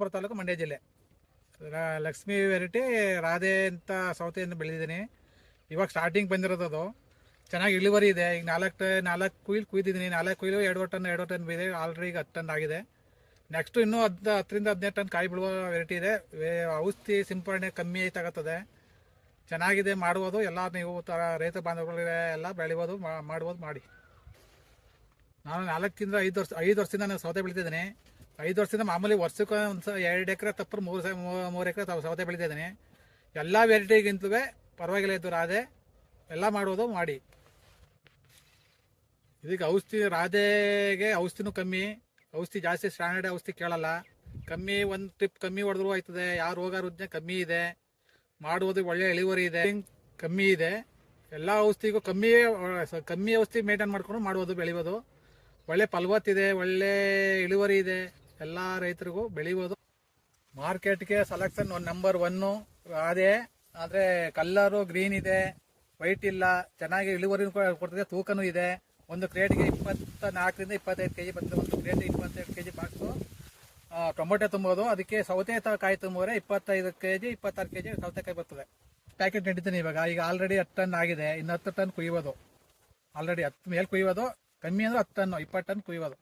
ಚಿಕ್ಕಬಳ್ಳಾಪುರ ತಾಲೂಕು, ಮಂಡ್ಯ ಜಿಲ್ಲೆ. ಲಕ್ಷ್ಮಿ ವೆರೈಟಿ ರಾಧೆ ಅಂತ ಸೌತೆಯನ್ನು ಬೆಳೆದಿದ್ದೀನಿ. ಇವಾಗ ಸ್ಟಾರ್ಟಿಂಗ್ ಬಂದಿರೋದು ಅದು. ಚೆನ್ನಾಗಿ ಇಳುವರಿ ಇದೆ. ಈಗ ನಾಲ್ಕು ಕುಯ್ಲು ಕುಯ್ದಿದ್ದೀನಿ. 4 ಕುಯ್ಲು 2 ಟನ್ ಬಿದೆ. ಆಲ್ರೆಡಿ ಈಗ 10 ಟನ್ ಆಗಿದೆ. ನೆಕ್ಸ್ಟು ಇನ್ನೂ 10ರಿಂದ 15 ಟನ್ ಕಾಯಿ ಬಿಡುವ ವೆರೈಟಿ ಇದೆ. ಔಷಧಿ ಸಿಂಪಡಣೆ ಕಮ್ಮಿ ತಗೋತದೆ. ಚೆನ್ನಾಗಿದೆ, ಮಾಡ್ಬೋದು. ಎಲ್ಲ ನೀವು ರೈತ ಬಾಂಧವಗಳಿಗೆ ಎಲ್ಲ ಬೆಳಿಬೋದು, ಮಾಡ್ಬೋದು, ಮಾಡಿ. ನಾನು 4ರಿಂದ 5 ವರ್ಷದಿಂದ ನಾನು ಸೌತೆ ಬೆಳಿತಿದ್ದೀನಿ. 5 ವರ್ಷದಿಂದ ಮಾಮೂಲಿ ವರ್ಷಕ್ಕೆ 2 ಎಕರೆ ತಪ್ಪರು 3 ಎಕರೆ ಸೌತೆ ಬೆಳಿತಿದ್ದೀನಿ. ಎಲ್ಲ ವೆರೈಟಿಗಿಂತಲೂ ಪರವಾಗಿಲ್ಲ ಇದು ರಾಧೆ. ಎಲ್ಲ ಮಾಡ್ಬೋದು, ಮಾಡಿ. ಇದಕ್ಕೆ ಔಷಧಿ, ರಾಧೆಗೆ ಔಷಧಿನೂ ಕಮ್ಮಿ. ಔಷಧಿ ಜಾಸ್ತಿ ಸ್ಟ್ಯಾಂಡರ್ಡ್ ಔಷಧಿ ಕೇಳಲ್ಲ. ಕಮ್ಮಿ, ಒಂದು ಟ್ರಿಪ್ ಕಮ್ಮಿ ಹೊಡೆದ್ರೂ ಆಯ್ತದೆ. ಯಾವ ರೋಗ ರುಜಿನ ಕಮ್ಮಿ ಇದೆ, ಮಾಡುವುದು ಒಳ್ಳೆ ಇಳುವರಿ ಇದೆ, ಕಮ್ಮಿ ಇದೆ. ಎಲ್ಲ ಔಷಧಿಗೂ ಕಮ್ಮಿ ಔಷಧಿ ಮೇಂಟೈನ್ ಮಾಡ್ಕೊಂಡು ಮಾಡ್ಬೋದು, ಬೆಳಿಬೋದು. ಒಳ್ಳೆ ಫಲವತ್ತಿದೆ, ಒಳ್ಳೆ ಇಳುವರಿ ಇದೆ. ಎಲ್ಲ ರೈತರಿಗೂ ಬೆಳಿಬೋದು. ಮಾರ್ಕೆಟ್ಗೆ ಸೆಲೆಕ್ಷನ್ ನಂಬರ್ 1 ರಾಧೆ. ಆದರೆ ಕಲ್ಲರು ಗ್ರೀನ್ ಇದೆ, ವೈಟ್ ಇಲ್ಲ. ಚೆನ್ನಾಗಿ ಇಳುವರಿ ಕೊಡ್ತದೆ, ತೂಕನೂ ಇದೆ. ಒಂದು ಕ್ರೇಟ್ಗೆ 24ರಿಂದ 25 kg ಬರ್ತದೆ. ಒಂದು ಕ್ರೇಟ್ 22 kg ಬಾಕ್ಸು ಟೊಮೊಟೊ ತುಂಬೋದು. ಅದಕ್ಕೆ ಸೌತೆಕಾಯಿ ತುಂಬಿದ್ರೆ 25 kg 26 kg ಸೌತೆಕಾಯಿ ಬರ್ತದೆ. ಪ್ಯಾಕೆಟ್ ನಡೀತೀನಿ ಇವಾಗ. ಈಗ ಆಲ್ರೆಡಿ 10 ಟನ್ ಆಗಿದೆ. ಇನ್ನು 10 ಟನ್ ಕುಯ್ಯೋದು. ಆಲ್ರೆಡಿ 10 ಮೇಲೆ ಕುಯ್ಯೋದು. ಕಮ್ಮಿ ಅಂದ್ರೆ 10 ಟನ್ 20 ಟನ್ ಕುಯ್ಯೋದು.